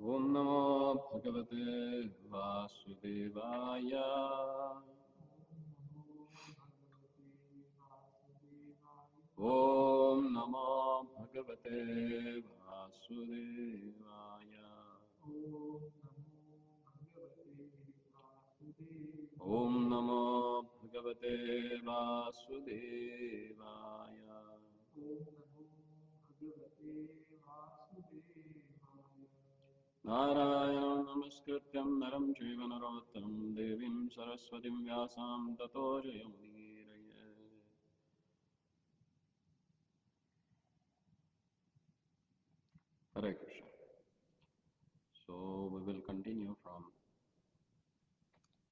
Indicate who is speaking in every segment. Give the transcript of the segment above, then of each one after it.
Speaker 1: Om Namo Bhagavate Vasudevaya. Om Namo Bhagavate Vasudevaya. Om Namo Bhagavate Vasudevaya. Narayanam Namaskrityam Naram Chaiva Narottam Devim Saraswatim Vyasam Tato Jayamudiraye. Hare Krishna. So we will continue from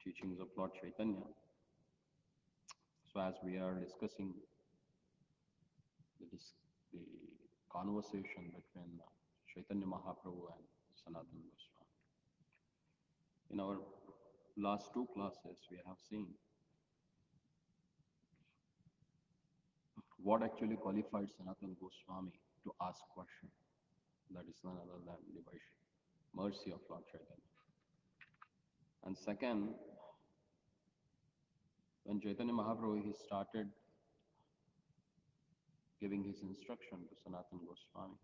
Speaker 1: teachings of Lord Chaitanya. So as we are discussing the conversation between Chaitanya Mahaprabhu and Sanatana Goswami. In our last two classes, we have seen what actually qualified Sanatana Goswami to ask question. That is none other than the mercy of Lord Chaitanya. And second, when Chaitanya Mahaprabhu he started giving his instruction to Sanatana Goswami,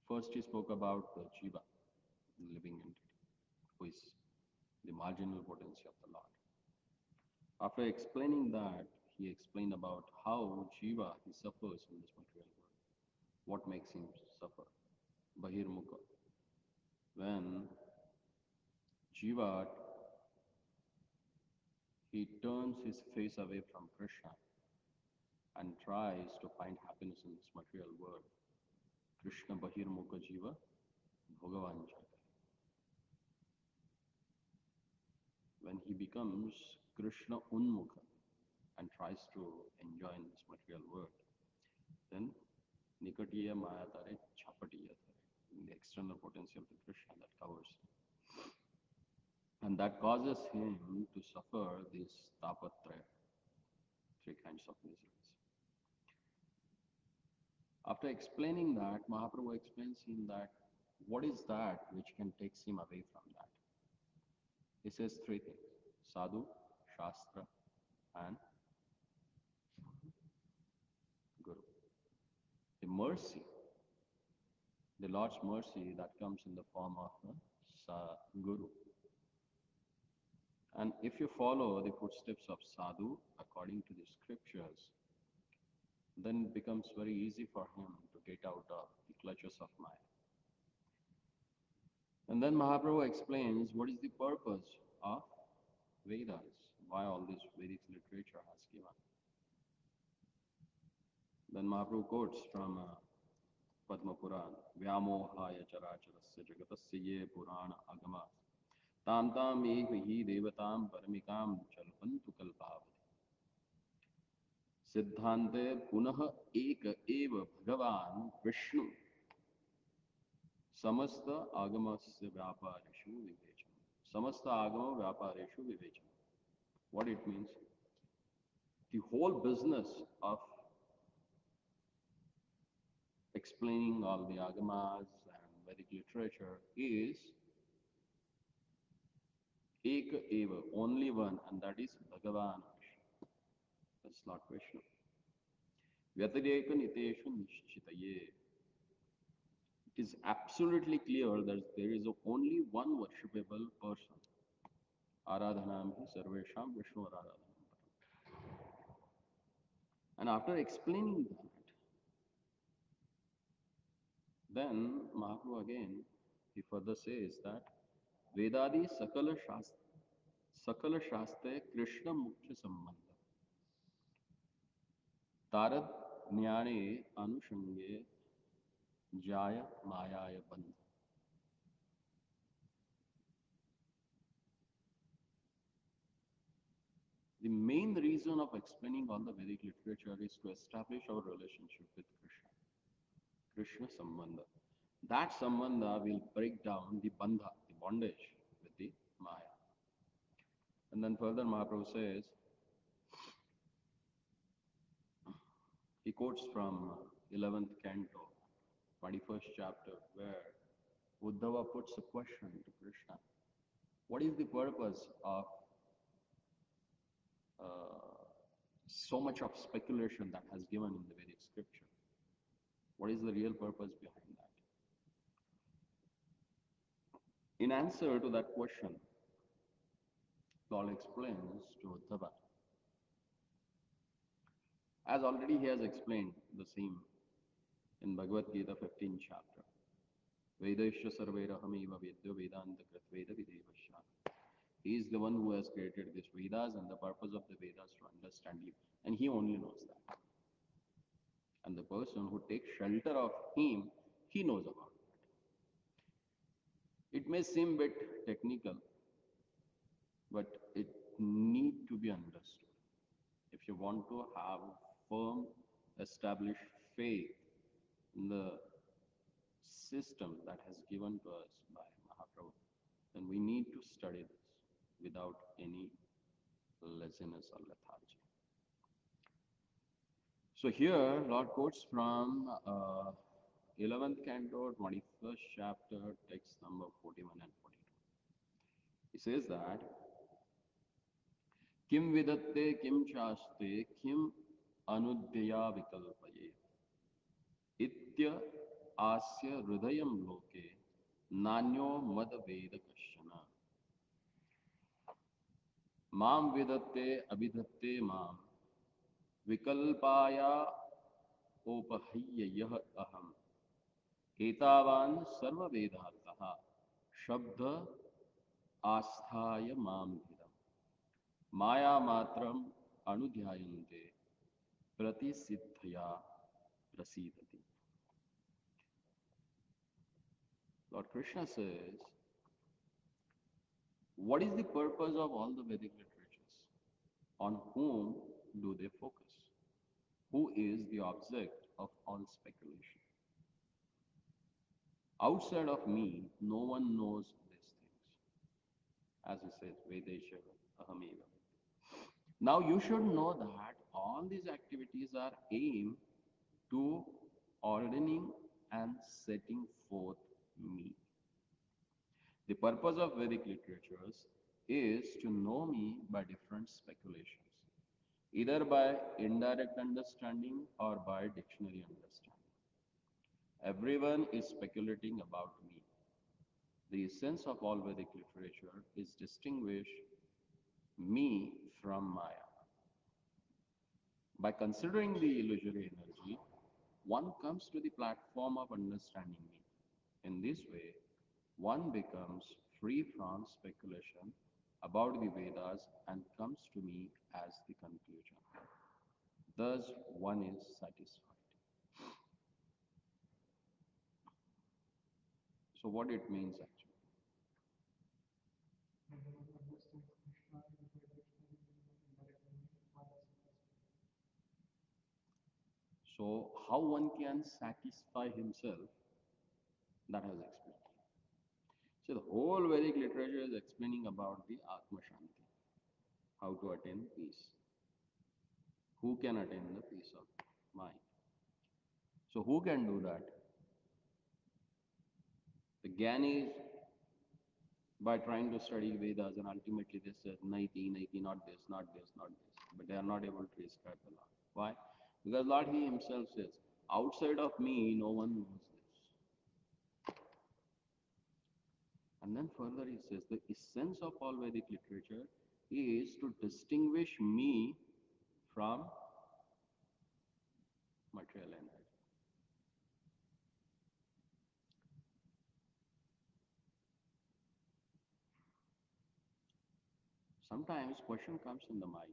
Speaker 1: first he spoke about the Jiva, the living entity, who is the marginal potency of the Lord. After explaining that, he explained about how Jiva he suffers in this material world. What makes him suffer? Bahirmukha. When Jiva he turns his face away from Krishna and tries to find happiness in this material world. Krishna Bahirmukha Jiva Bhagavan Chaitanya. When he becomes Krishna Unmukha and tries to enjoy in this material world, then Nikatiya Mayatare Chapatiya Tare, the external potency of the Krishna that covers him. And that causes him to suffer this tapatraya, three kinds of miseries. After explaining that, Mahaprabhu explains him that what is that which can take him away from that. He says three things: sadhu, shastra, and guru. The mercy, the Lord's mercy that comes in the form of a guru. And if you follow the footsteps of sadhu according to the scriptures, then it becomes very easy for him to get out of the clutches of Maya. And then Mahaprabhu explains what is the purpose of Vedas, why all this Vedic literature has given. Then Mahaprabhu quotes from Padma Puran, Vyamohaya characharasya jagatasya ye purana agama tantam ekvihi devatam paramikam chalpantu kalpavati siddhante punah ek eva bhagavan Vishnu samasta agamasya vyapareshu vivecham. Samasta agama vyapareshu vivecham. What it means? The whole business of explaining all the agamas and Vedic literature is Eka Eva, only one, and that is Bhagavan Vishnu. That's not Vishnu. Vyatireka Niteshu Nishchitaye. It is absolutely clear that there is only one worshipable person. Aradhanam hi sarvesham Vishnu Aradhanam. And after explaining that, then Mahaprabhu again, he further says that Vedadi Sakala Shastre Krishna Mukhya Sambandha. Tarad Jnane Anushange Jaya Mayaya Bandha. The main reason of explaining all the Vedic literature is to establish our relationship with Krishna. Krishna Sambandha. That Sambandha will break down the Bandha, the bondage with the Maya. And then further Mahaprabhu says, he quotes from 11th canto, 21st chapter, where Uddhava puts a question to Krishna. What is the purpose of so much of speculation that has given in the Vedic scripture? What is the real purpose behind that? In answer to that question, Lord explains to Uddhava, as already he has explained the same in Bhagavad Gita 15th chapter. Vedesha sarvairahameva vedyo vedanta kritveda videvasya. He is the one who has created these Vedas, and the purpose of the Vedas to understand him. And he only knows that. And the person who takes shelter of him, he knows about it. It may seem a bit technical, but it need to be understood. If you want to have firm, established faith in the system that has given to us by Mahaprabhu, then we need to study this without any laziness or lethargy. So here, Lord quotes from 11th canto, 21st chapter, text number 41 and 42. He says that, Kim vidatte kim chaste kim anudhyaya vikalpaye itya asya hridayam loke nanyo mad veda kashana mam vidatte abhidatte mam vikalpaya opahiyya yah aham एतावान सर्व वेदार्थः शब्द आस्थाय माम भिदम माया मात्रम अनुध्यायन्ते प्रतिसिद्धया प्रसीदति. Lord Krishna says, what is the purpose of all the Vedic literatures? On whom do they focus? Who is the object of all speculation? Outside of me, no one knows these things. As he says, Vedesha Ahameva. Now you should know that all these activities are aimed to ordaining and setting forth me. The purpose of Vedic literatures is to know me by different speculations, either by indirect understanding or by dictionary understanding. Everyone is speculating about me. The essence of all Vedic literature is distinguish me from Maya. By considering the illusory energy, one comes to the platform of understanding me. In this way, one becomes free from speculation about the Vedas and comes to me as the conclusion. Thus, one is satisfied. So, what it means actually? So, how one can satisfy himself, that has explained. So, the whole Vedic literature is explaining about the Atma Shanti, how to attain peace. Who can attain the peace of mind? So, who can do that? The Gyanis, by trying to study Vedas, and ultimately they said, Naiti, Naiti, not this, not this, not this. But they are not able to describe the Lord. Why? Because Lord He Himself says, outside of me, no one knows this. And then further He says, the essence of all Vedic literature is to distinguish me from material energy. Sometimes question comes in the mind,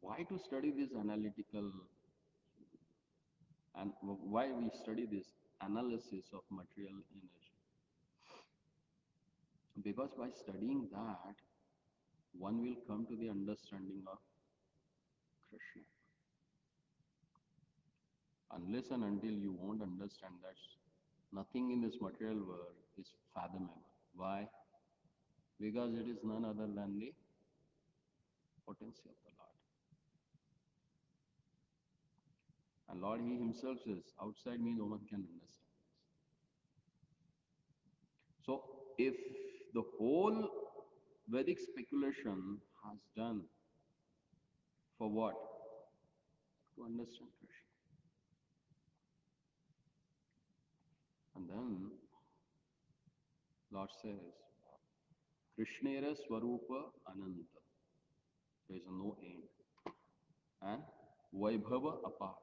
Speaker 1: why to study this analytical and why we study this analysis of material energy? Because by studying that, one will come to the understanding of Krishna. Unless and until you won't understand that nothing in this material world is fathomable. Why? Because it is none other than the potency of the Lord. And Lord He Himself says, outside me no one can understand. So if the whole Vedic speculation has done for what? To understand Krishna. And then Lord says, Krishnera Swarupa Ananta. There is no end. And Vaibhava Apar.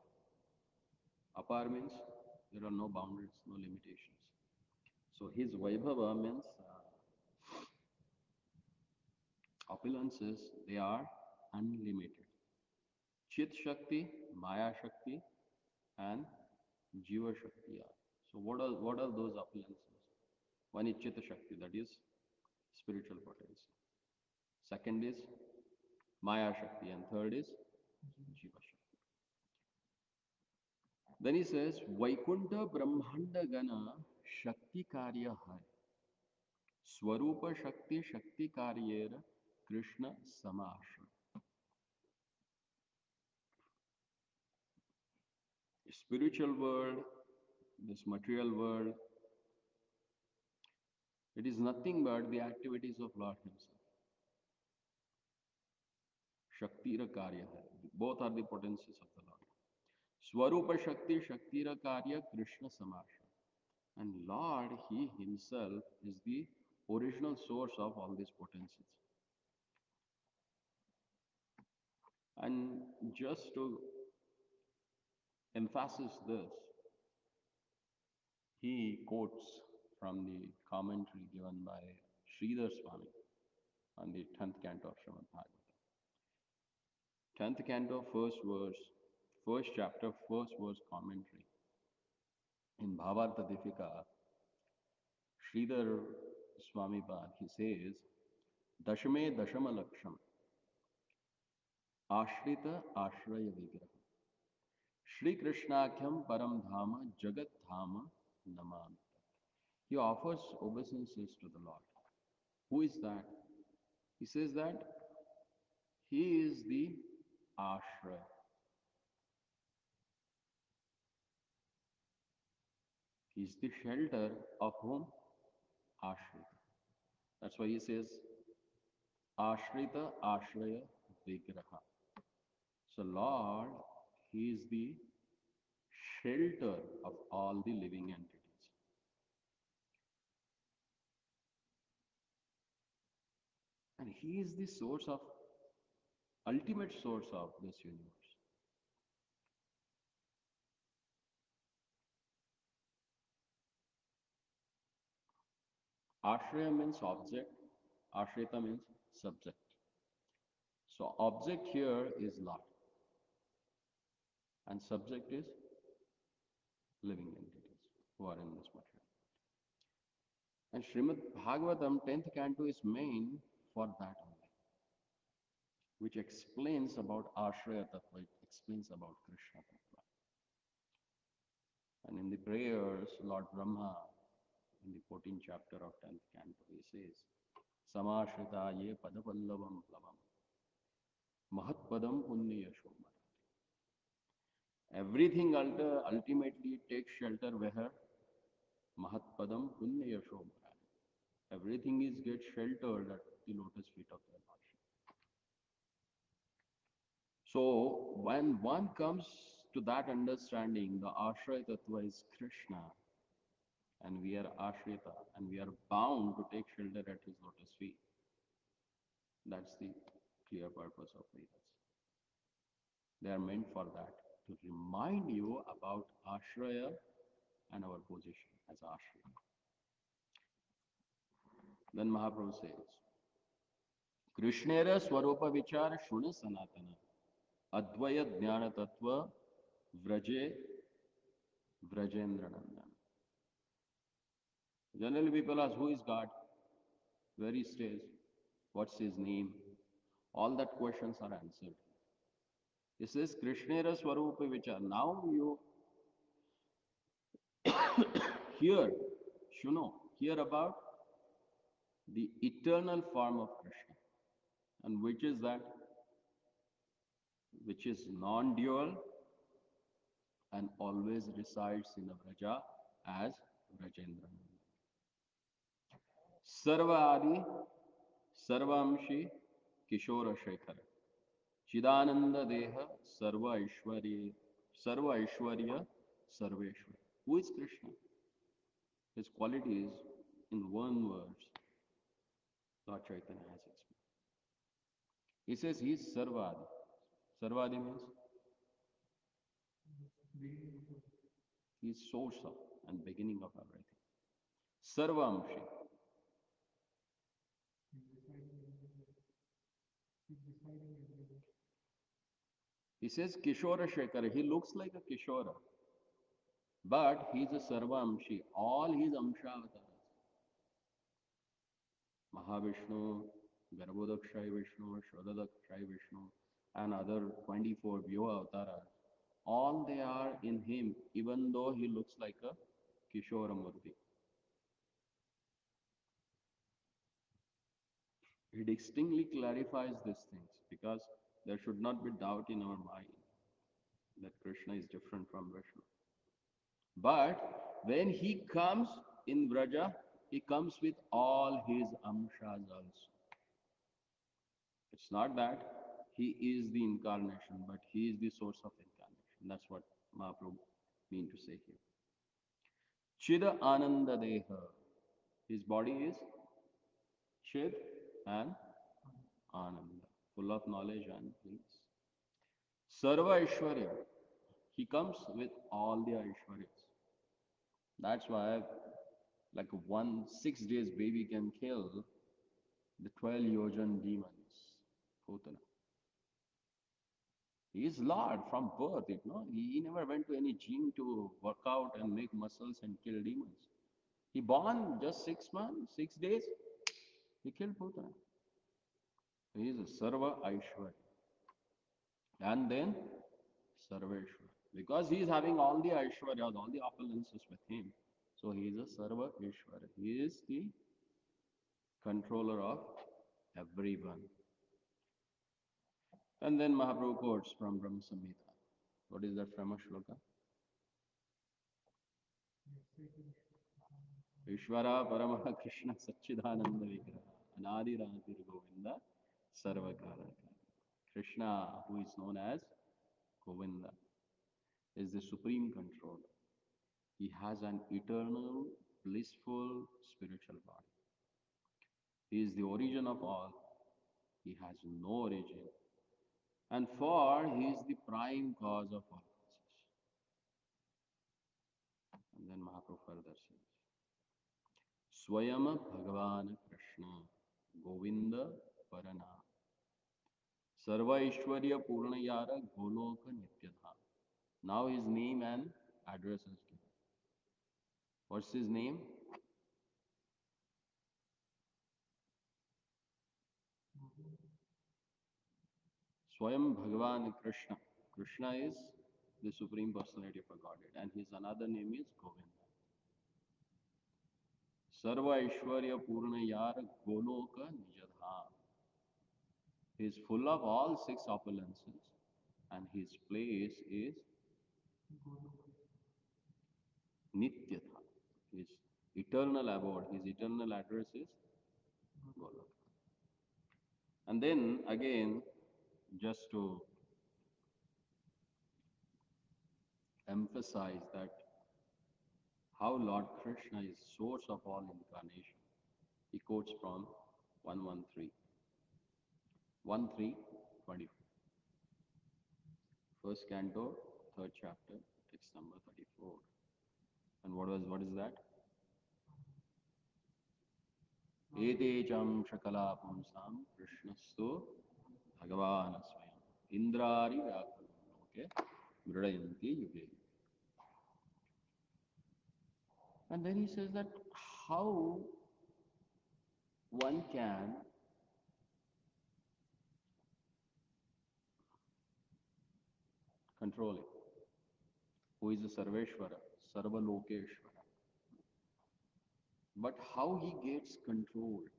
Speaker 1: Apar means there are no boundaries, no limitations. So his Vaibhava means opulences, they are unlimited. Chit Shakti, Maya Shakti, and Jiva Shakti are. So what are those opulences? One is Chitta Shakti, that is spiritual potency. Second is Maya Shakti, and third is Jiva Shakti. Then he says, Vaikunta Brahmanda Gana Shakti Karya Hai. Swarupa Shakti Shakti Karyera Krishna Samasha. Spiritual world, this material world, it is nothing but the activities of Lord Himself. Shaktira Karya hai. Both are the potencies of the Lord. Swarupa Shakti, Shaktira Karya, Krishna Samasha. And Lord, He Himself is the original source of all these potencies. And just to emphasize this, he quotes from the commentary given by Sridhar Swami on the 10th canto of Srimad Bhagavatam. 10th canto, first verse, first chapter, first verse commentary. In Bhavartha Dipika, Sridhar Swami Pad, he says, Dashame Dashama Laksham, Ashrita Ashraya Vigraha, Shri Krishnakhyam Param Dhama Jagat Dhama Namam. He offers obeisances to the Lord. Who is that? He says that he is the Ashraya. He is the shelter of whom? Ashrita. That's why he says Ashrita Ashraya Vigraha. So Lord, He is the shelter of all the living entities. And He is the source of, ultimate source of this universe. Ashraya means object, Ashrita means subject. So object here is Lord, and subject is living entities who are in this material. And Srimad Bhagavatam 10th canto is main for that only, which explains about Ashraya Tattva, it explains about Krishna Tattva. And in the prayers, Lord Brahma, in the 14th chapter of 10th canto, he says, Samashrita ye padapallavam plavam, mahatpadam punya yashomara. Everything ultimately takes shelter where? Mahatpadam punya yashomara. Everything is get sheltered at the lotus feet of the Lordship. So when one comes to that understanding, the Ashraya Tattva is Krishna, and we are Ashrita, and we are bound to take shelter at his lotus feet. That's the clear purpose of Vedas. They are meant for that, to remind you about Ashraya and our position as Ashraya. Then Mahaprabhu says, Krishnera Swarupa Vichar Shuna Sanatana Advaya Jnana Tattva Vraje Vrajendranandan. Generally people ask, who is God? Where he stays? What's his name? All that questions are answered. He says, Krishnera Swarupa Vichar. Now you hear, hear about the eternal form of Krishna. And which is that? Which is non-dual and always resides in a Vraja as Vrajendra. सर्व आदि सर्वांशी किशोर शेखर चिदानंद देह सर्व ऐश्वर्य Sarveshwar. Who is Krishna? His qualities in one verse Lord Chaitanya has explained. He says he is Sarvadi. Sarvadi means he is source of and beginning of everything. Sarvamshi. He says Kishora Shekhar. He looks like a Kishora. But he is a Sarvamshi. All his Amsha avatars. Mahavishnu, Garbhodakshay Vishnu, Shodadakshay Vishnu, and other 24 Vyuha avatars. All they are in him, even though he looks like a Kishora Murti. He distinctly clarifies these things because there should not be doubt in our mind that Krishna is different from Vishnu. But when he comes in Vraja, he comes with all his amshas also. It's not that he is the incarnation, but he is the source of incarnation. That's what Mahaprabhu mean to say here. Chida Ananda Deha. His body is Chid and Ananda, full of knowledge and bliss. Sarva Aishwarya. He comes with all the Aishwaryas. That's why, like one 6 days baby can kill the 12 yojan demons. Putana. He is Lord from birth, He never went to any gym to work out and make muscles and kill demons. He born just 6 months, 6 days, he killed Putana. He is a Sarva Aishwarya. And then Sarveshwar. Because he is having all the Aishwaryas, all the opulences with him. So he is a Sarva Ishwara. He is the controller of everyone. And then Mahaprabhu quotes from Brahma Samhita. What is that famous shloka? Ishvara Paramaha Krishna Satchidananda Vigraha Anadi Radhir Govinda Sarvakara. Krishna, who is known as Govinda, is the supreme controller. He has an eternal, blissful spiritual body. He is the origin of all. He has no origin. And for he is the prime cause of all causes. And then Mahaprabhu further says, Swayama Bhagavan Krishna Govinda Parana Sarva Ishwarya Purnayara Goloka Nityadha. Now his name and address is given. What's his name? Swayam Bhagavan Krishna. Krishna is the Supreme Personality of a Godhead, and his another name is Govinda. Sarva Ishwarya Purnayara Goloka Nijadha. He is full of all 6 opulences, and his place is Nityatha. His eternal abode, his eternal address is Goloka. And then again, just to emphasize that how Lord Krishna is source of all incarnation, he quotes from 113. 13:24. First canto, third chapter, text number 34. And what is that? Etecham shakala pumsam Krishnastu Bhagavan Swayam Indrari Vyakaluloke Mridayanti Yuge. And then he says that how one can control it. Who is the Sarveshwara, Sarvalokeshwara. But how he gets controlled?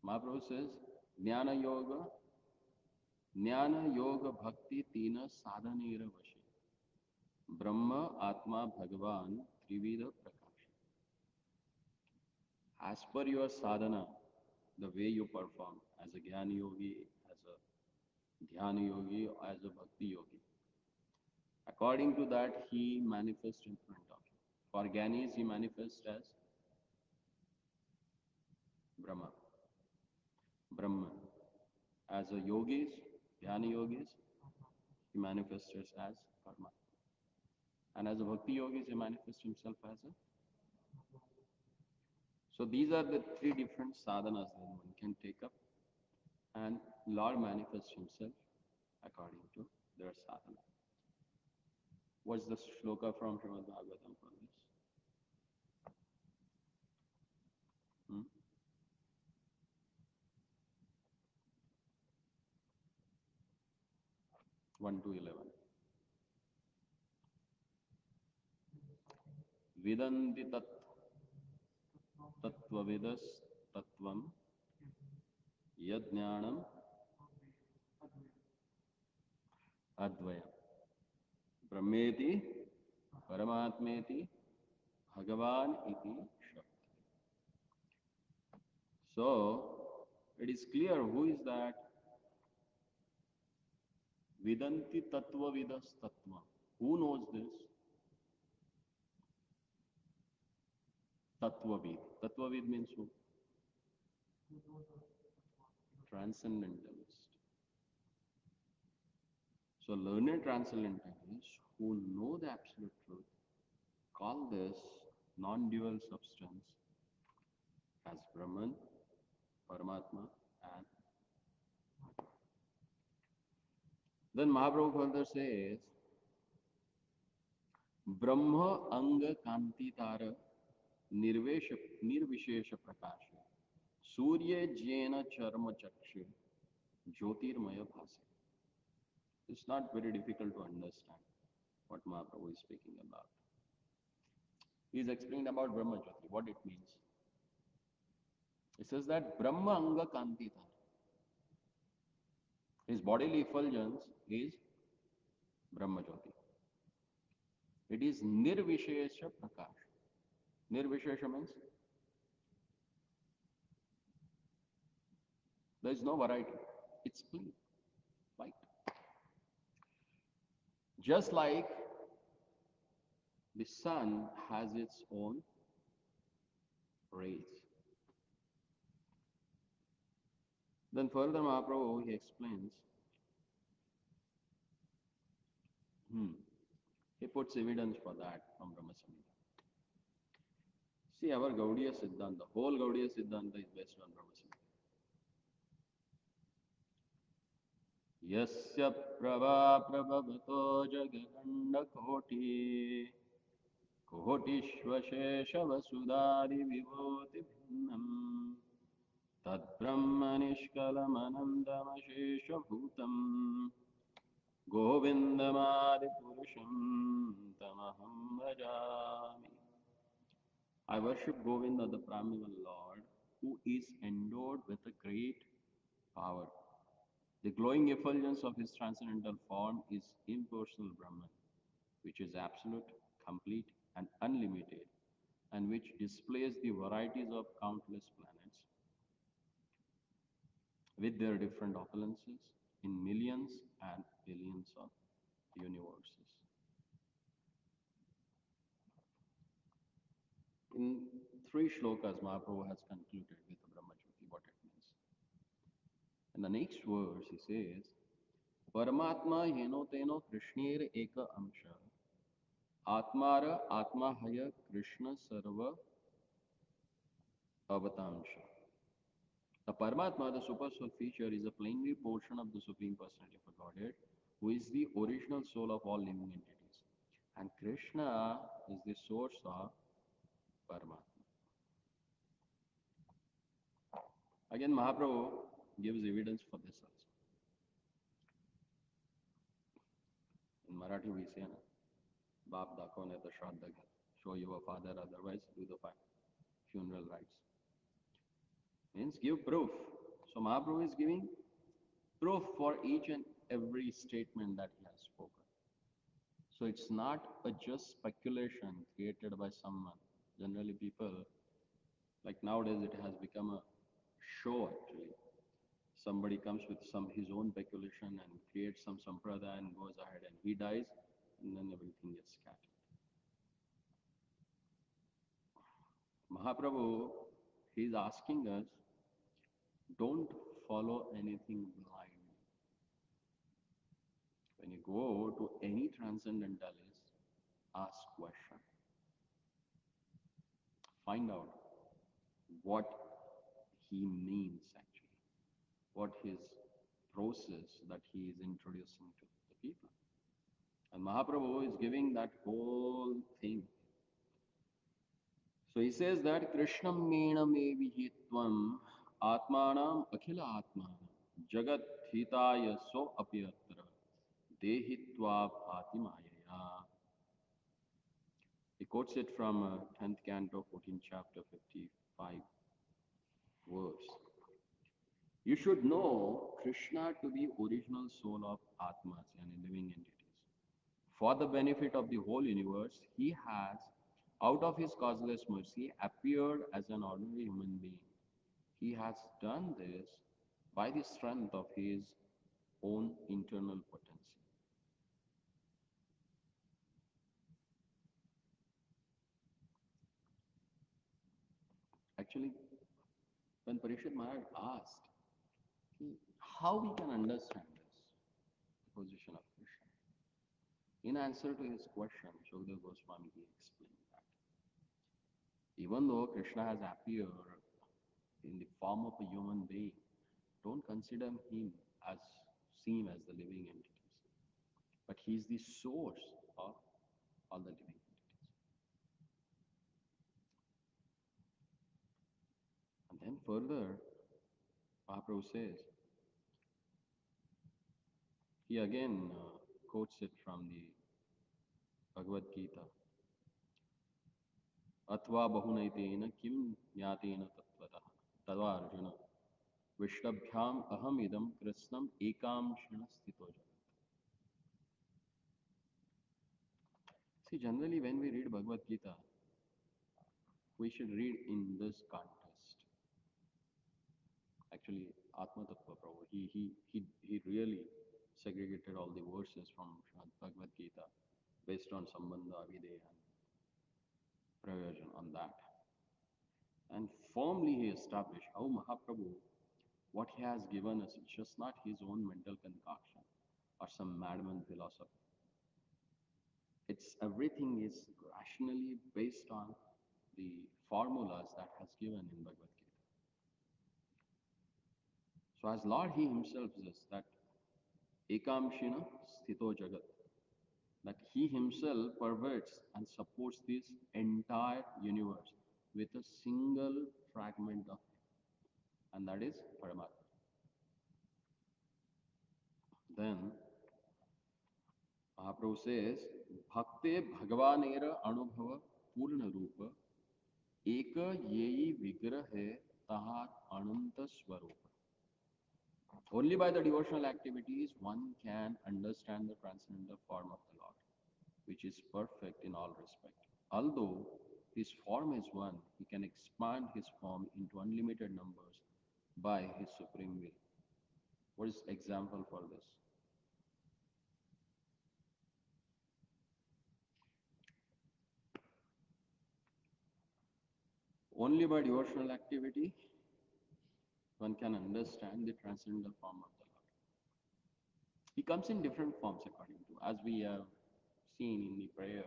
Speaker 1: Mahaprabhu says, Jnana Yoga Bhakti Tina Sadhanera Vashi. Brahma, Atma, Bhagavan, Trivida Prakash. As per your sadhana, the way you perform as a Jnana Yogi, as a Dhyana Yogi, or as a Bhakti Yogi, according to that, he manifests in front of you. For Jnanis, he manifests as Brahma, Brahman. As a yogis, Dhyana Yogis, he manifests as Karma. And as a Bhakti Yogis, he manifests himself as a. So these are the three different sadhanas that one can take up, and Lord manifests himself according to their sadhana. What's the shloka from Srimad Bhagavatam for this? Hmm? 1 to 11. Vidanti tat tattvavidas tattvam yajnanam advayam brahmeti paramatmeti bhagavan iti shabda. So it is clear who is that Vidanti tattvavidas tattvam. Who knows this? Tattvavid. Tattvavid means who? Transcendentalist. So learned transcendentalists who know the absolute truth call this non-dual substance as Brahman, Paramatma, and then Mahaprabhu further says, Brahma Anga Kanti Tara Nirvishesha Prakasha Surya Jena Charma Chaksha Jyotirmaya Bhasa. It's not very difficult to understand what Mahaprabhu is speaking about. He is explaining about Brahma Jyoti, what it means. He says that Brahma Anga Kantita, his bodily effulgence is Brahma Jyoti. It is Nirvishesha Prakash. Nirvishesha means there is no variety. It's clean, white. Just like the sun has its own rays. Then further Mahaprabhu he explains, he puts evidence for that from Brahma Samhita. See, our Gaudiya Siddhanta, the whole Gaudiya Siddhanta is based on Brahma Samhita. यस्य Prabha प्रभवतो जगदण्डकोटि कोटिष्वशेषवसुधादिविभूतिभिन्नम् तद्ब्रह्मनिष्कलमनन्दमशेषभूतम् गोविन्दमादिपुरुषं तमहं भजामि. I worship Govinda, the primeval Lord, who is endowed with a great power. The glowing effulgence of his transcendental form is impersonal Brahman, which is absolute, complete, and unlimited, and which displays the varieties of countless planets with their different opulences in millions and billions of universes. In three shlokas, Mahaprabhu has concluded with the Brahma Jyoti, what it means. In the next verse, he says, Paramatma yeno teno Krishnir eka amsha Atmara Atmahaya Krishna Sarva Avatamsha. The Paramatma, the super soul feature, is a plenary portion of the Supreme Personality of Godhead, who is the original soul of all living entities. And Krishna is the source of Paramatma. Again, Mahaprabhu gives evidence for this also. In Marathi, we say, Baap dakho ne to shraddha kar. Show your father, otherwise do the funeral rites. Means give proof. So Mahaprabhu is giving proof for each and every statement that he has spoken. So it's not a just speculation created by someone. Generally people Like nowadays, it has become a show actually. Somebody comes with some his own peculation and creates some sampradaya and goes ahead and he dies, and then everything gets scattered. Mahaprabhu, he is asking us, don't follow anything blindly. When you go to any transcendentalist, ask question. Find out what he means actually, what his process that he is introducing to the people. And Mahaprabhu is giving that whole thing. So he says that Krishnam mena me vihitvam atmanam akhila atmanam jagat hitaya so apyatra dehitva bhati mayaya. He quotes it from 10th canto, 14th chapter, 55 verse. You should know Krishna to be original soul of Atmas and living entities. For the benefit of the whole universe, he has, out of his causeless mercy, appeared as an ordinary human being. He has done this by the strength of his own internal potency. Actually, when Parishad Maharaj asked how we can understand this position of Krishna, in answer to his question, Shukdev Goswami he explained that even though Krishna has appeared in the form of a human being, don't consider him as seen as the living entities, but he is the source of all the living entities. And then further, Mahaprabhu says, he again quotes it from the Bhagavad Gita. Atva bahunaitena kim jnatena tattvataha tadva arjuna vishnabhyam aham idam krishnam ekamshana sthito jagat. See, generally when we read Bhagavad Gita, we should read in this context. Actually, Atma Tattva Prabhu, he really segregated all the verses from Bhagavad Gita based on Sambandha, Avideya and Prayojan on that. And firmly he established how Mahaprabhu, what he has given us, is just not his own mental concoction or some madman philosophy. It's everything is rationally based on the formulas that has given in Bhagavad Gita. So as Lord he himself says that Ekamshina Sthito Jagat, that he himself perverts and supports this entire universe with a single fragment of him, and that is Paramatma. Then Mahaprabhu says, Bhakte Bhagavanera Anubhava Purna Rupa Eka Yeyi Vigrahe Tahar Ananta Swarupa. Only by the devotional activities one can understand the transcendental form of the Lord, which is perfect in all respect. Although his form is one, he can expand his form into unlimited numbers by his supreme will. What is example for this? Only by devotional activity one can understand the transcendental form of the Lord. He comes in different forms according to, as we have seen in the prayers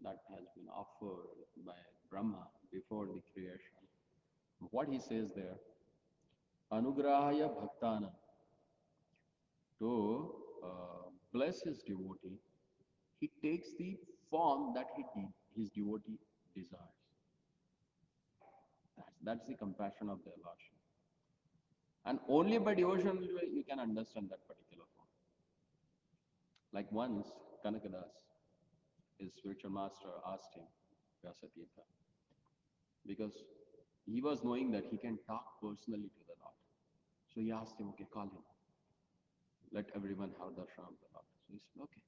Speaker 1: that has been offered by Brahma before the creation. What he says there, Anugrahaya Bhaktana, to bless his devotee, he takes the form that his devotee desires. That's the compassion of their Lordship. And only by devotion you can understand that particular form. Like once, Kanakadas, his spiritual master, asked him, Vyasatirtha, because he was knowing that he can talk personally to the Lord. So he asked him, okay, call him. Let everyone have darshan of the Lord. So he said, okay.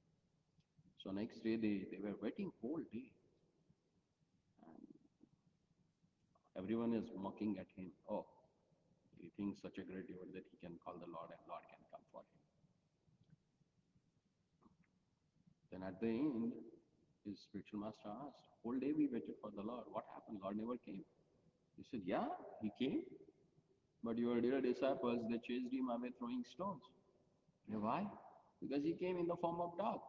Speaker 1: So next day they were waiting whole day. And Everyone is mocking at him. Oh, he thinks such a great devotee that he can call the Lord and Lord can come for him. Then at the end, his spiritual master asked, whole day we waited for the Lord. What happened? Lord never came. He said, yeah, he came. But your dear disciples, they chased him away throwing stones. Why? Because he came in the form of dog.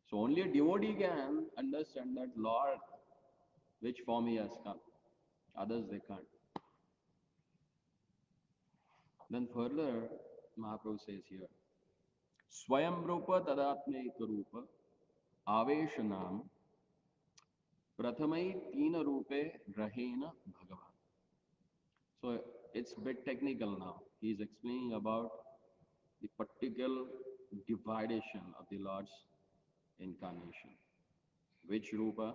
Speaker 1: So only a devotee can understand that Lord, which form he has come. Others they can't. Then further, Mahaprabhu says here, Swayam Rupa Tadatmeka Rupa Aveshanam Prathamai Tina Rupe Rahena Bhagavan. So it's a bit technical now. He is explaining about the particular dividation of the Lord's incarnation. Which Rupa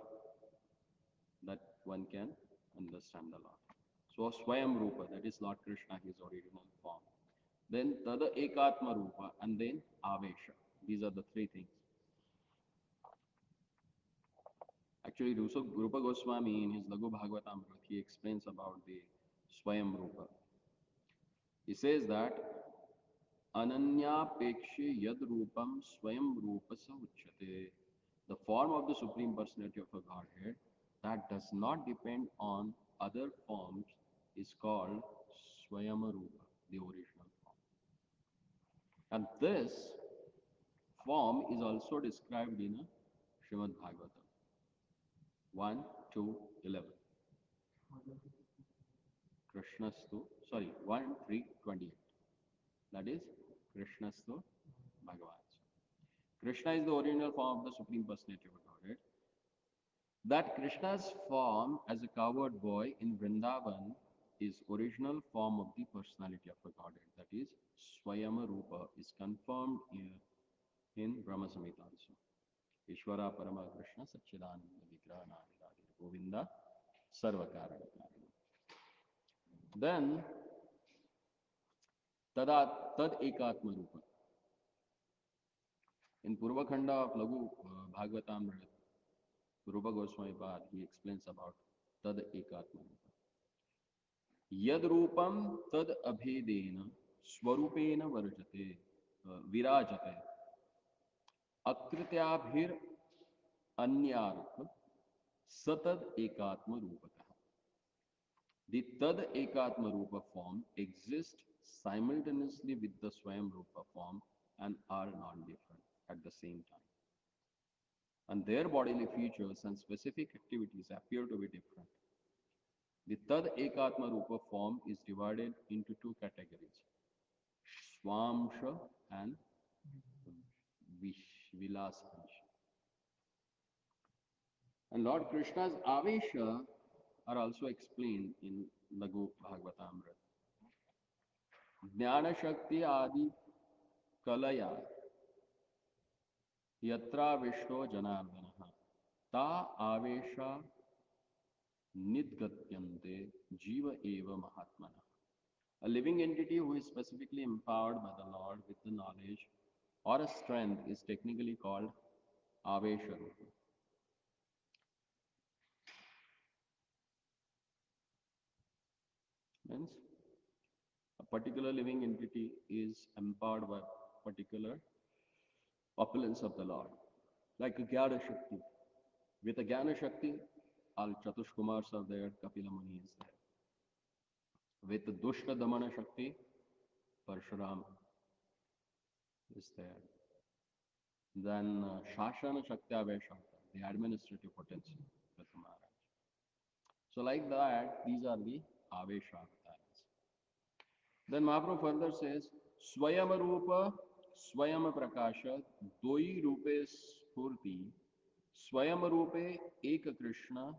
Speaker 1: that one can understand the Lord. So Swayam Rupa, that is Lord Krishna, his original form. Then Tada Ekatma Rupa, and then Avesha. These are the three things. Actually, Rupa Goswami in his Laghu Bhagavatamrita, he explains about the Swayam Rupa. He says that Ananyapekshe Yad Rupam Swayam Rupa Sa Uchyate. The form of the Supreme Personality of a Godhead that does not depend on other forms is called Swayama Rupa, the original form. And this form is also described in Srimad Bhagavatam 1, 2, 11. Krishnastu, sorry, 1, 3, 28. That is Krishnastu Bhagavan. Krishna is the original form of the Supreme Personality of Godhead. That Krishna's form as a cowherd boy in Vrindavan is original form of the personality of a Godhead. That is Swayama Rupa is confirmed here in Brahma Samhita also. Ishvara Parama Krishna Satchidananda Vigraha Nadiradhi Govinda Sarva Karana Karana. Then Tad Ekatma Rupa. In Purvakhanda of Laghu Bhagavatamrita, Rupa Goswami Pad, he explains about Tad Ekatma Rupa. Yad Rupam Tad Abhedena Swarupena Varjate Virajate Akrityabhir Anyarth Satad Ekatma Rupatah. The Tad Ekatma Rupa form exists simultaneously with the Swayam Rupa form and are not different at the same time. And their bodily features and specific activities appear to be different. The Tad Ekatma Rupa form is divided into two categories, Swamsha and Vilasansha. And Lord Krishna's Avesha are also explained in Laghu Bhagavatamrita. Jnana Shakti Adi Kalaya Yatra Vishno Janardanaha Ta Avesha Nidgatyante Jiva Eva Mahatmana. A living entity who is specifically empowered by the Lord with the knowledge or a strength is technically called Avesha Rupa. Means a particular living entity is empowered by particular opulence of the Lord. Like a Jnana Shakti. With a Jnana Shakti, all Chatushkumars are there, Kapila Muni is there. With the Dushta Damana Shakti, Parshuram is there. Then Shashana Shakti Aveshamta, the administrative potency with the Maharaj. So like that, these are the Avesha avatars. Then Mahaprabhu further says, Swayama Rupa, Swayama Prakasha, Doi Rupe Spurti, Swayama Rupe Eka Krishna,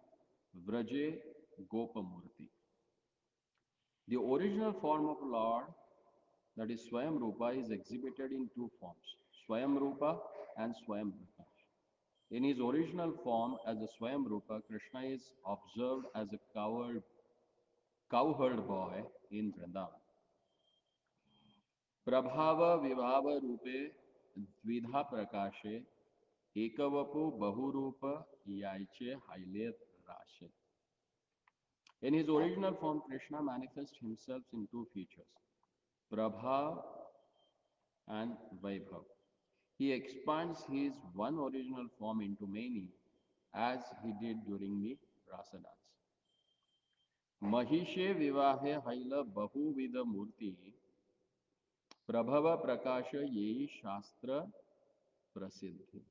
Speaker 1: Vraje Gopamurti. The original form of Lord, that is Swayam Rupa, is exhibited in two forms, Swayam Rupa and Swayam Prakash. In his original form as a Swayam Rupa, Krishna is observed as a cowherd boy in Vrindavan. Prabhava Vibhava Rupe Dvidha Prakashe Ekavapu Bahurupa Yaiche Haile Rashe. In his original form, Krishna manifests himself in two features, Prabha and Vaibhav. He expands his one original form into many, as he did during the Rasa dance. Mahishe vivahe haila bahuvida murti prabhava prakasha yehi shastra prasiddhi.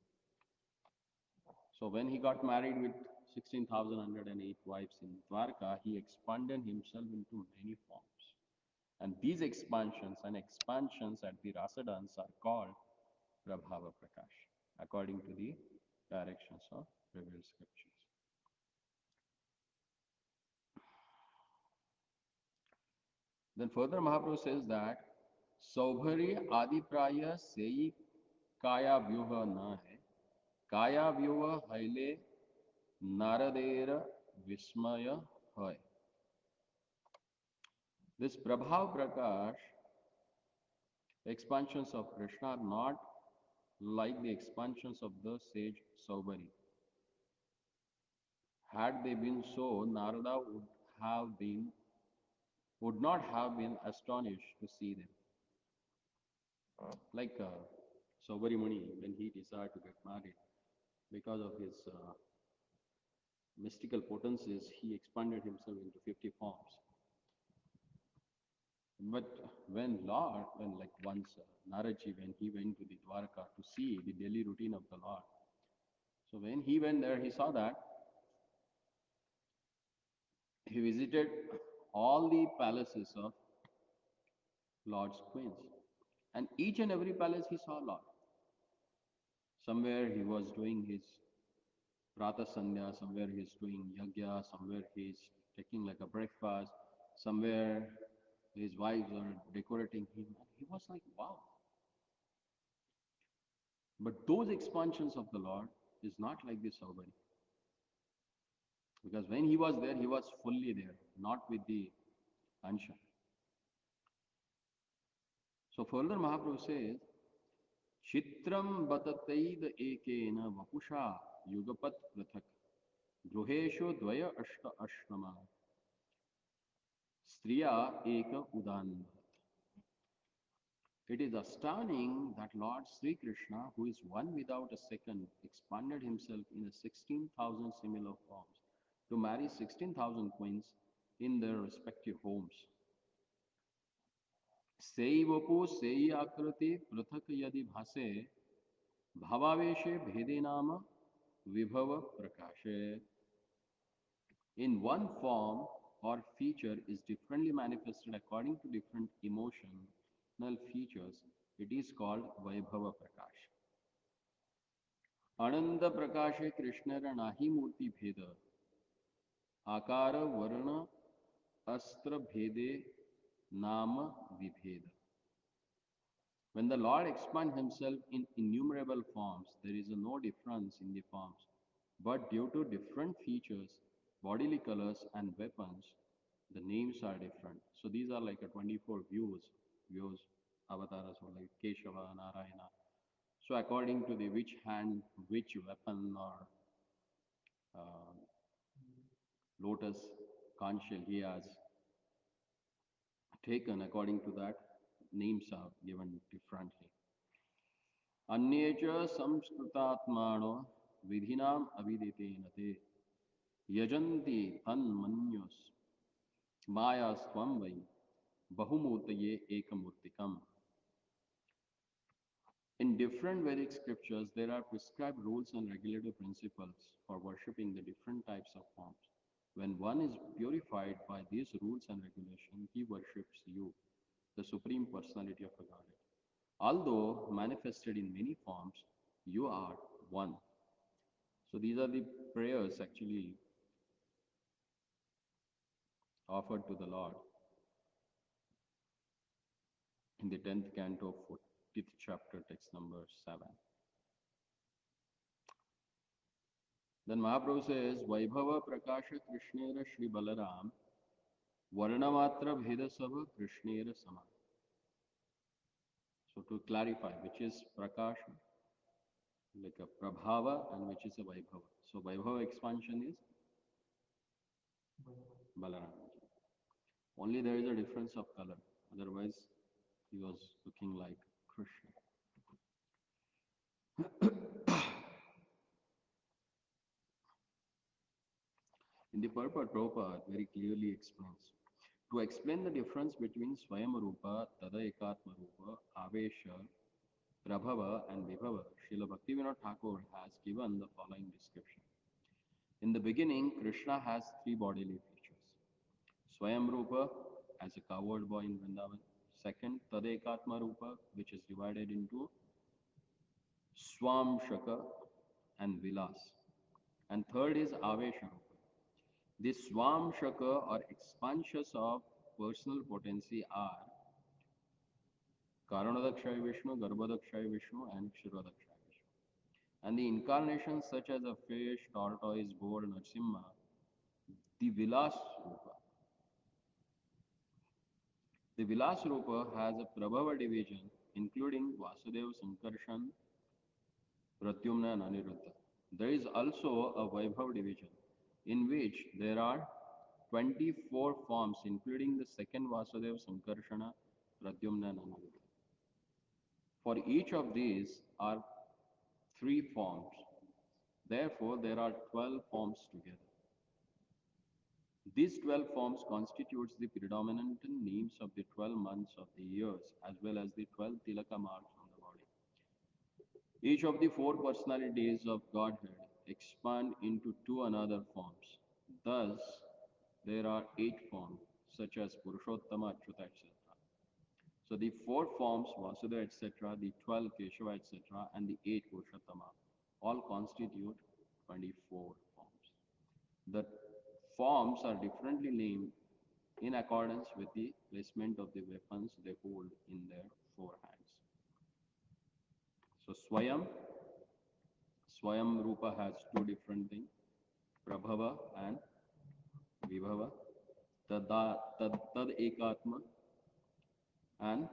Speaker 1: So when he got married with 16,108 wives in Dwarka, he expanded himself into many forms. And these expansions at the Rasa dance are called Prabhava Prakash, according to the directions of revealed scriptures. Then further Mahaprabhu says that Saubhari Adi Praya Sei Kaya Vyuha Na Hai, Kaya Vyuha Haile Naradera Vismaya Hai. This Prabhav Prakash expansions of Krishna are not like the expansions of the sage Saubhari. Had they been so, Narada would not have been astonished to see them. Like Saubhari Muni, when he decided to get married, because of his mystical potencies, he expanded himself into 50 forms. But when like once Naraji, when he went to the Dwarka to see the daily routine of the Lord, so when he went there, he saw that he visited all the palaces of Lord's queens. And each and every palace he saw Lord. Somewhere he was doing his Prata Sandhya, somewhere he's doing Yagya, somewhere he's taking like a breakfast, somewhere his wives are decorating him. He was like, wow. But those expansions of the Lord is not like this Saubhari. Because when he was there, he was fully there, not with the Ansha. So further Mahaprabhu says, Chitram batateid ekena vapusha yugapat prathak gruhesho dvaya ashta ashrama striya eka udan. It is astounding that Lord Sri Krishna, who is one without a second, expanded himself in a 16,000 similar forms to marry 16,000 queens in their respective homes. Sei vapu sei akrati prathak yadi bhase bhavaveshe bhedenama vibhava prakashe. In one form or feature is differently manifested according to different emotional features, it is called Vaibhava Prakash. Ananda Prakashe Krishnara Nahi Murti Bheda Akara Varna Astra Bhede Nama Vibheda. When the Lord expands himself in innumerable forms, there is no difference in the forms, but due to different features, bodily colors and weapons, the names are different. So these are like a 24 views, avatars or like Keshava, Narayana. So according to the which hand, which weapon or uh, lotus conch shell he has taken, according to that, names are given differently. Anyecha samskrutatmano vidhinam aviditena te yajanti tanmanyos maya swam vai bahumurtaye ekamurtikam. In different Vedic scriptures, there are prescribed rules and regulative principles for worshipping the different types of forms. When one is purified by these rules and regulations, he worships you, the Supreme Personality of the Godhead. Although manifested in many forms, you are one. So these are the prayers actually offered to the Lord in the 10th canto, 40th chapter, text number 7. Then Mahaprabhu says, Vaibhava Prakasha Krishnera Shri Balaram Varnamatra Bheda Sabha Krishnera Sama. So to clarify, which is Prakasha, like a Prabhava, and which is a Vaibhava. So Vaibhava expansion is Balaram. Only there is a difference of color. Otherwise, he was looking like Krishna. In the purport, Prabhupada very clearly explains. To explain the difference between Swayamarupa, Tadaekatmarupa, Avesha, Prabhava, and Vibhava, Srila Bhaktivinoda Thakur has given the following description. In the beginning, Krishna has three bodily features. Swayamrupa as a cowherd boy in Vrindavan. Second, Tadekatma Rupa, which is divided into Swamshaka and Vilas. And third is Avesha Rupa. The Swamshaka or expansions of personal potency are Karanadakshay Vishnu, Garbhadakshay Vishnu, and Kshiradakshay Vishnu. And the incarnations such as a fish, tortoise, boar, Narsimha, the Vilas Rupa. The Vilas Rupa has a Prabhava division including Vasudeva, Sankarshan, Pratyumna, and Aniruddha. There is also a Vaibhav division in which there are 24 forms including the second Vasudeva, Sankarshana, Pradyumna, and Aniruddha. For each of these are three forms. Therefore, there are 12 forms together. These 12 forms constitutes the predominant names of the 12 months of the years as well as the 12 tilaka marks on the body. Each of the four personalities of Godhead expand into two another forms. Thus, there are 8 forms such as Purushottama, Achyuta, etc. So the 4 forms, Vasudeva, etc., the 12 Keshava, etc., and the 8 Purushottama all constitute 24 forms. The forms are differently named in accordance with the placement of the weapons they hold in their 4 hands. So Swayam Rupa has two different things, Prabhava and Vibhava, Tad Ekatma and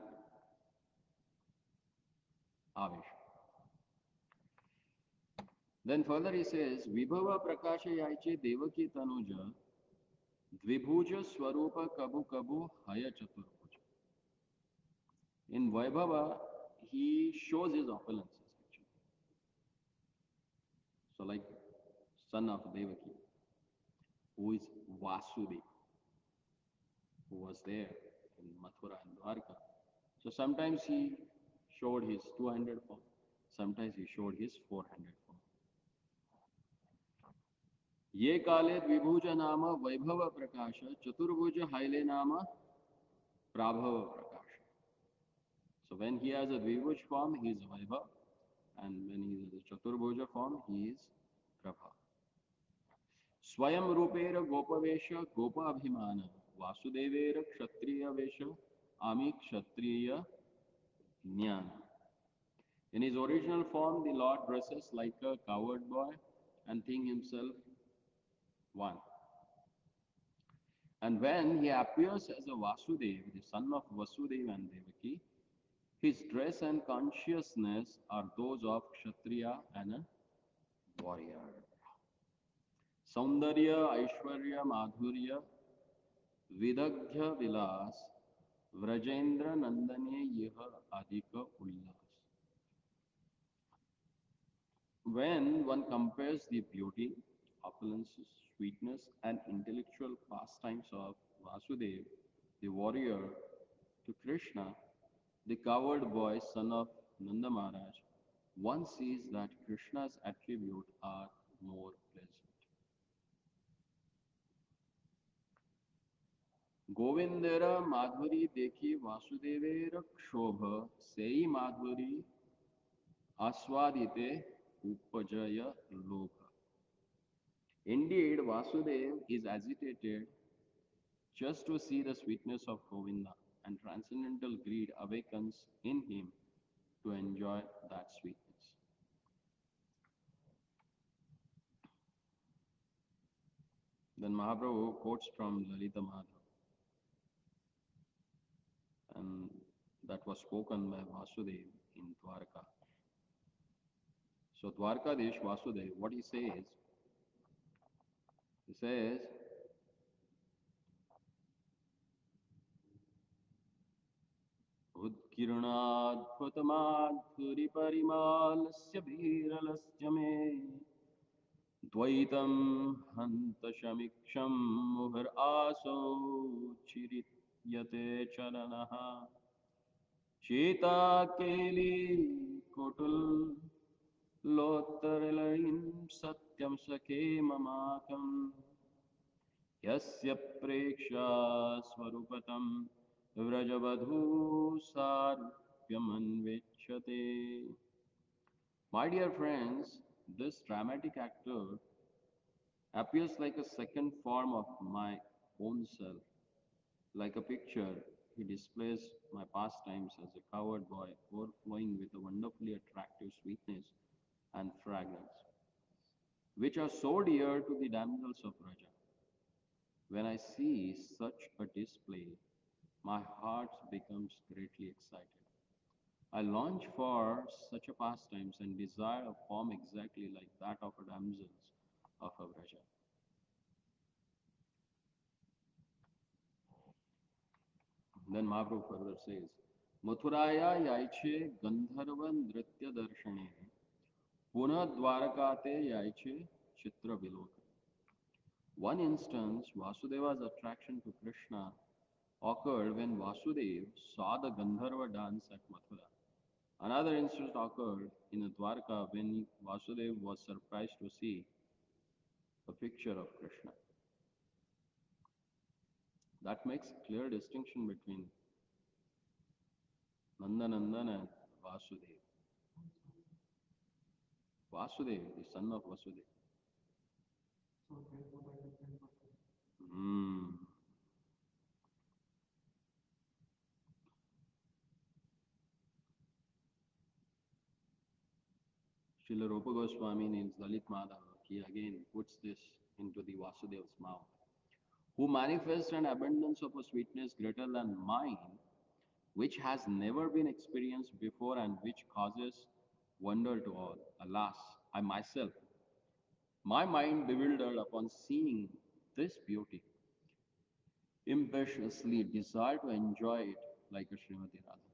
Speaker 1: Avesh. Then further he says, Vibhava Prakasha Yaiche Devaki Tanuja Dvibhuja Swarupa Kabu Kabu Haya Chaturbuja. In Vaibhava, he shows his opulences actually. So like son of Devaki, who is Vasudeva, who was there in Mathura and Dwarka. So sometimes he showed his 200 form, sometimes he showed his 400 form. ये काले द्विभुज नाम वैभव प्रकाश चतुर्भुज हाइले नाम प्राभव प्रकाश. So when he has a dvibhuj form, he is Vaibhav, and when he is a chaturbhuja form, he is Prabha. Swayam Rupera Gopavesha Gopa Abhimana Vasudevera Kshatriya Vesha Ami Kshatriya Jnana. In his original form, the Lord dresses like a cowherd boy and thinks himself one. And when he appears as a Vasudeva, the son of Vasudeva and Devaki, his dress and consciousness are those of Kshatriya and a warrior. Saundarya, Aishwarya, Madhurya, Vidagdhya Vilas, Vrajendra Nandane Yeha Adhika Ullas. When one compares the beauty, opulences, sweetness, and intellectual pastimes of Vasudeva, the warrior, to Krishna, the cowherd boy, son of Nanda Maharaj, one sees that Krishna's attributes are more pleasant. Govindera Madhuri Dekhi Vasudevera Kshobha Sei Madhuri Aswadite Upajaya Lobha. Indeed, Vasudev is agitated just to see the sweetness of Govinda, and transcendental greed awakens in him to enjoy that sweetness. Then Mahaprabhu quotes from Lalita Madhav, and that was spoken by Vasudev in Dwarka. So Dwarkadish Vasudev, what he says, किरणाद्भुतमाधुरिपरिमालस्य विरलस्य मे द्वैतं हन्तशमीक्षं मुहुरासौ चिरित्यते चरणः चेताकेली कुटुल लोत्तरलयीं सत्यं सखे ममाकं यस्य प्रेक्षा स्वरूपतं व्रजवधूसारूप्यमन्वेक्षते. My dear friends, this dramatic actor appears like a second form of my own self. Like a picture, he displays my pastimes as a coward boy overflowing with a wonderfully attractive sweetness and fragrance, which are so dear to the damsels of Raja. When I see such a display, my heart becomes greatly excited. I long for such a pastimes and desire a form exactly like that of a damsels of a Raja. Then Mahaprabhu further says, Mathuraya yaiche gandharva nritya darshane puna dwarakate yaiche chitra viloka. One instance, Vasudeva's attraction to Krishna occurred when Vasudeva saw the Gandharva dance at Mathura. Another instance occurred in Dwarka when Vasudeva was surprised to see a picture of Krishna. That makes a clear distinction between Nandanandan and Vasudeva. Vasudeva, the son of Vasudeva. Hmm. Srila Rupa Goswami in his Dalit Madhava, he again puts this into the Vasudeva's mouth, who manifests an abundance of a sweetness greater than mine, which has never been experienced before and which causes wonder to all. Alas, I myself, my mind bewildered upon seeing this beauty, impetuously desire to enjoy it like a Srimati Radha.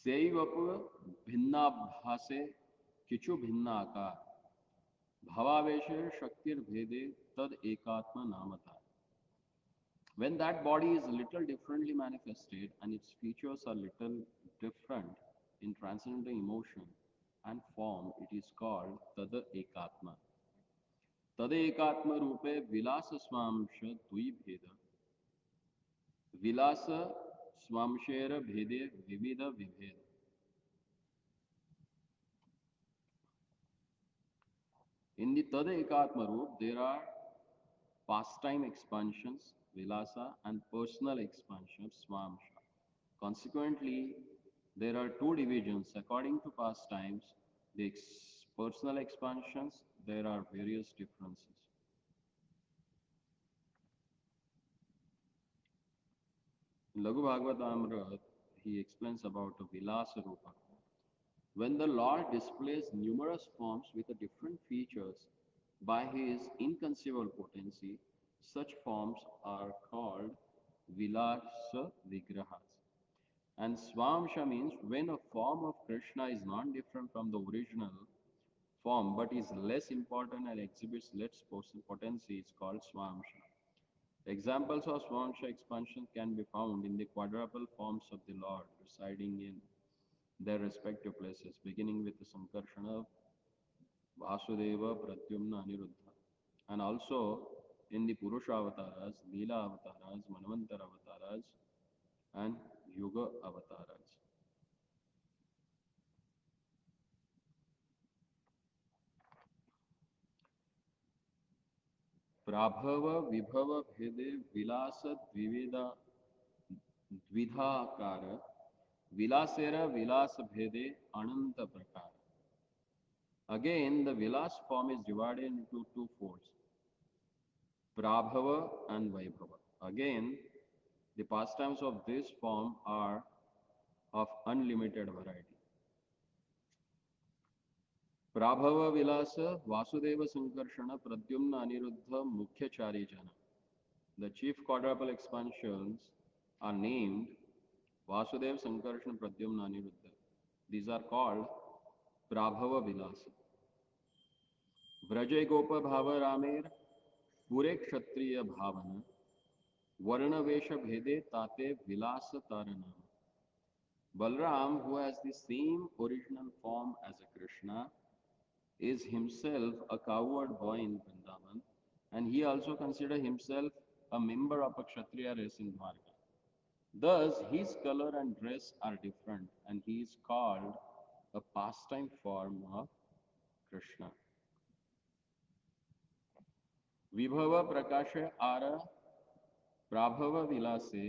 Speaker 1: सेवप भिन्नाभासे किचु भिन्नाकार Bhavavesh Shaktir Bhede Tad Ekatma Namata. When that body is little differently manifested and its features are little different in transcendental emotion and form, it is called Tada Ekatma. Tada Ekatma Rupe Vilasa Swamsha Dui Bheda. Vilasa Swamshera Bhede Vivida Viveda. In the Tada Ekatma Rup, there are pastime expansions, vilasa, and personal expansion, swamsha. Consequently, there are two divisions. According to pastimes, the personal expansions, there are various differences. In Laghu Bhagavatamrita, he explains about the vilasa rupa. When the Lord displays numerous forms with different features by his inconceivable potency, such forms are called vilasa vigrahas. And Swamsha means when a form of Krishna is not different from the original form but is less important and exhibits less potency, it's called Swamsha. Examples of Swamsha expansion can be found in the quadruple forms of the Lord residing in their respective places, beginning with the Sankarshana, Vasudeva, Pradyumna, Aniruddha, and also in the Purusha avatars, Leela avatars, Manvantara avatars, and Yuga avatars. Prabhava Vibhava Bhede Vilasa Dviveda Dvidhakara Vilasera Vilasa Bhede Ananta Prakara. Again, the Vilas form is divided into two folds. Prabhava and Vaibhava. Again, the pastimes of this form are of unlimited variety. Prabhava Vilasa, Vasudeva Sankarshana, Pradyumna Aniruddha, Mukhya Charijana. The chief quadruple expansions are named Vasudeva Sankarshana, Pradyumna Aniruddha. These are called Prabhava Vilasa. व्रजय गोप भाव रामेर पूरे क्षत्रिय भावन वर्ण वेश भेदे ताते विलास तारण. Balram, who has the same original form as a Krishna, is himself a cowherd boy in Vrindavan, and he also considers himself a member of a Kshatriya race in Dwarka. Thus, his color and dress are different, and he is called a pastime form of Krishna. विभव प्रकाश are प्राभव विलासे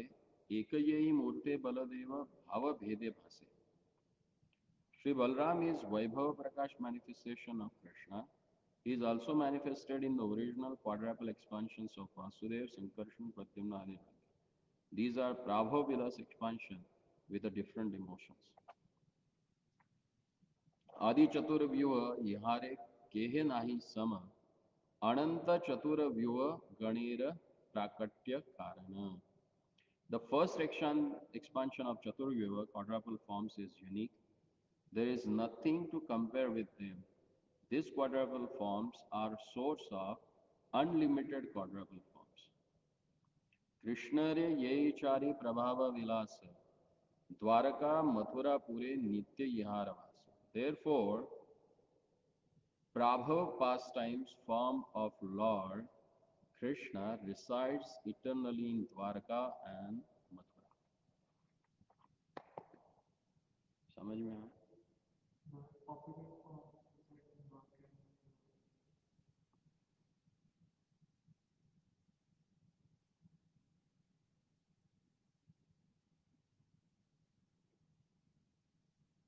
Speaker 1: एकयी मूर्ते Baldev भाव भेदे भासे. Sri Balram is Vaibhava Prakash manifestation of Krishna. He is also manifested in the original quadruple expansions of Vasudev, Sankarshan, Pradyumna, Aniruddha. These are Prabhava Vilas expansion with a different emotions. Adi Chatur Vyuha Ihare Kehe Nahi Sama Ananta Chatura Vyuha Ganera Prakatya Karana. The first expansion of Chatur Vyuha quadruple forms is unique. There is nothing to compare with them. These quadruple forms are source of unlimited quadruple forms. Krishna re yehi chari prabhava vilasa, Dwaraka Mathura pure nitya yiharavasa. Therefore, Prabhava pastimes form of Lord Krishna resides eternally in Dwarka and Mathura. समझ में आया?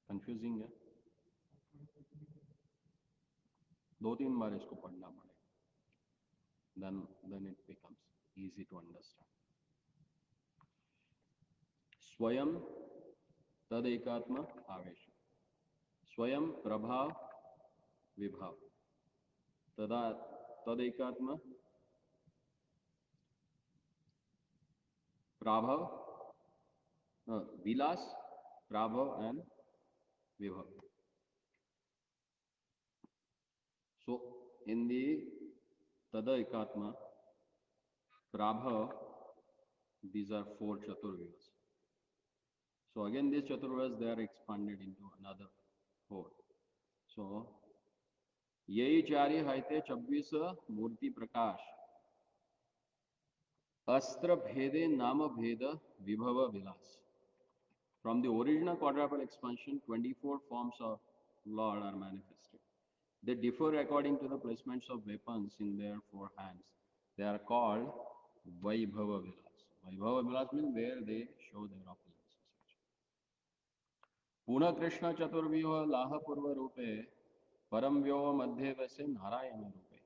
Speaker 1: Confusing है, दो तीन बार इसको पढ़ना पड़ेगा, then it becomes easy to understand. स्वयं तद एकात्म आवेश, स्वयं प्रभाव विभाव, तदा तद एकात्म प्रभाव विलास प्रभाव and vibhav. So in the tada ekatma prabha, these are four chaturvyas. So again these chaturvyas, they are expanded into another four. So yehi chari haite 26 मूर्ति प्रकाश अस्त्र भेदे नाम भेद विभव विलास. From the original quadruple expansion, 24 forms of Lord are manifested. They differ according to the placements of weapons in their four hands. They are called Vaibhava Vilas. Vaibhava Vilas means where they show their opulences. Puna Krishna Chaturvyuha Laha Purva Rupe Param Vyova Madhye Vase Narayana Rupe.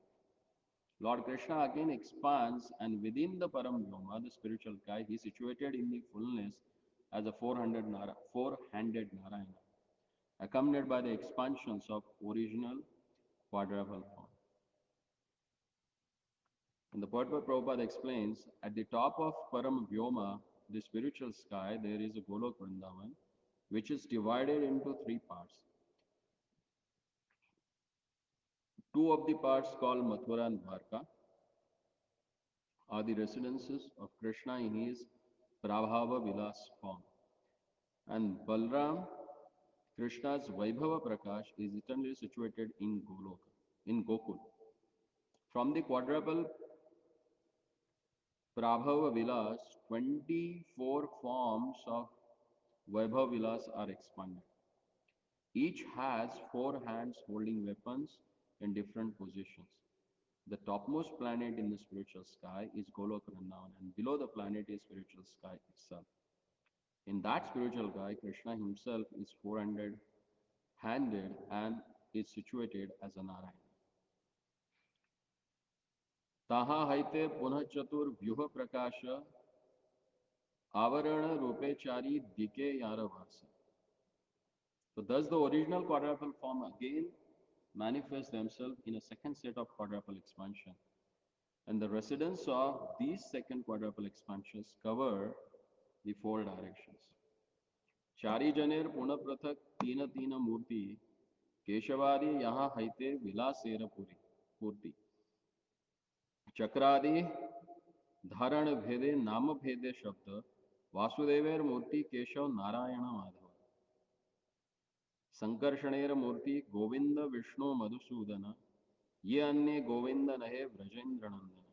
Speaker 1: Lord Krishna again expands, and within the Param Vyoma, the spiritual sky, he is situated in the fullness as a four-handed Narayana, accompanied by the expansions of original quadruple form. And the Purport Prabhupada explains, at the top of Param Vyoma, the spiritual sky, there is a Golok Vrindavan, which is divided into three parts. Two of the parts called Mathura and Dwarka are the residences of Krishna in his Prabhava Vilas form. And Balram, Krishna's Vaibhava Prakash, is eternally situated in Goloka, in Gokul. From the quadruple Prabhava Vilas, 24 forms of Vaibhava Vilas are expanded. Each has four hands holding weapons in different positions. The topmost planet in the spiritual sky is Golok Vrindavan, and below the planet is spiritual sky itself. In that spiritual sky, Krishna himself is four-handed and is situated as a Narayana. ताहा हैते पुनः चतुर्व्यूह प्रकाश आवरण रूपे चारी दिके यारभास. So thus the original quadruple form again manifests themselves in a second set of quadruple expansion. And the residents of these second quadruple expansions cover the four directions. चारी जनेर पुनः पृथक तीन तीन मूर्ति केशवादि यहाँ हैते विलासेर पुरी पूर्ति चक्रादि धारण भेदे नाम भेदे शब्द वासुदेवेर मूर्ति केशव नारायण माधव संकर्षणेर मूर्ति गोविंद विष्णु मधुसूदन ये अन्य गोविंद नहे व्रजेंद्र नंदन.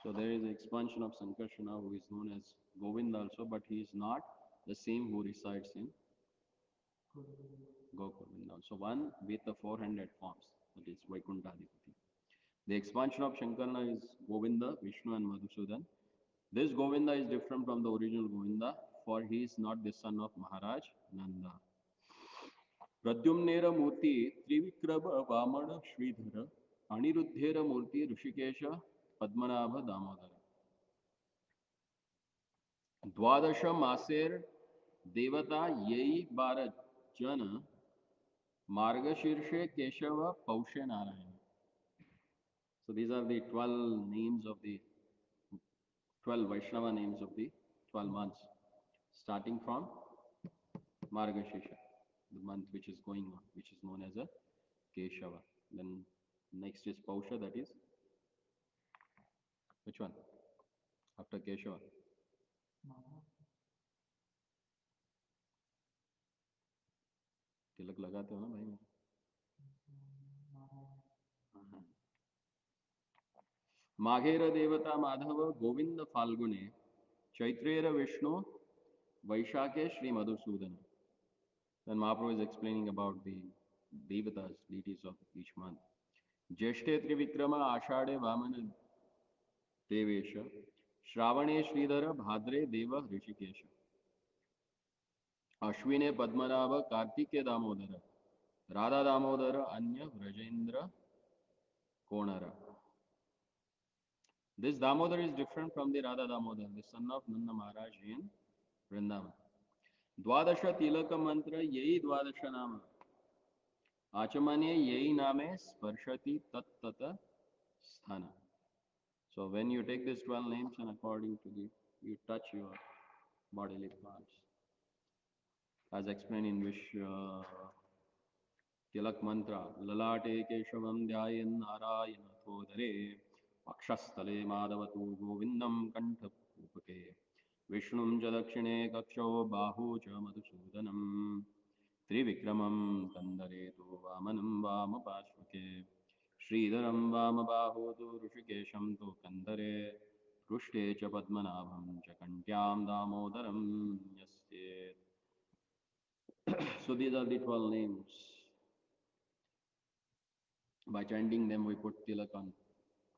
Speaker 1: So there is an expansion of Sankarshana who is known as Govind also, but he is not the same who resides in Govinda. So one with the 400 forms, that is Vaikuntadipati. The expansion of Shankarana is Govinda, Vishnu and Madhusudan. This Govinda is different from the original Govinda, for he is not the son of Maharaj Nanda. प्रद्युम्नेर मूर्ति त्रिविक्रम वामन श्रीधर अनिरुद्धेर मूर्ति ऋषिकेश पद्मनाभ दामोदर. द्वादश मासेर देवता यही 12 जन मार्गशीर्षे Keshav पौषे Narayan. So these are the 12 names of the 12 Vaishnava names of the 12 months, starting from Margashirsha, the month which is going on, which is known as a Keshava. Then next is Pausha, that is which one? After Keshava? तिलक लगाते हो ना भाई. माघेर देवता Madhav Govind फाल्गुने चैत्रेर Vishnu वैशाखे Shri Madhusudan. Then Mahaprabhu is explaining about the devatas, deities of each month. ज्येष्ठे Trivikram आषाढ़े Vaman Devesh Shravane Shridhar Bhadre देव ऋषिकेश अश्विने पद्मनाभ कार्तिके दामोदर राधा दामोदर अन्य व्रजेंद्र कोणर. This Damodar is different from the Radha Damodar, the son of Nanda Maharaj in Vrindavan. द्वादश तिलक मंत्र यही द्वादश नाम आचमने यही नामे स्पर्शति तत्तत स्थान. So when you take these 12 names and according to the, you touch your bodily parts. As explained in which Tilak mantra, Lalate Keshavam Dhyayan Narayana Thodare Akshastale Madhavatu Govindam Kantha Upake Vishnum Jadakshine Kaksho Bahu Cha Madhusudanam Trivikramam Kandare Tu Vamanam Vamapashvake Sridharam Vamabahu Tu Rishikesham Tu Kandare Prushte Cha Padmanabham Cha Kantyam Damodaram Yasye. So these are the 12 names. By chanting them, we put tilak on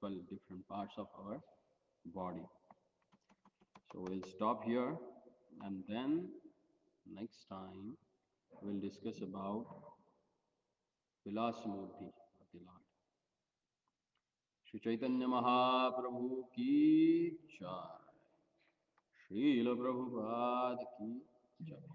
Speaker 1: 12 different parts of our body. So we'll stop here, and then next time we'll discuss about Vilasamurti of the Lord. Shri Chaitanya Mahaprabhu ki jai. Srila Prabhupada ki jai.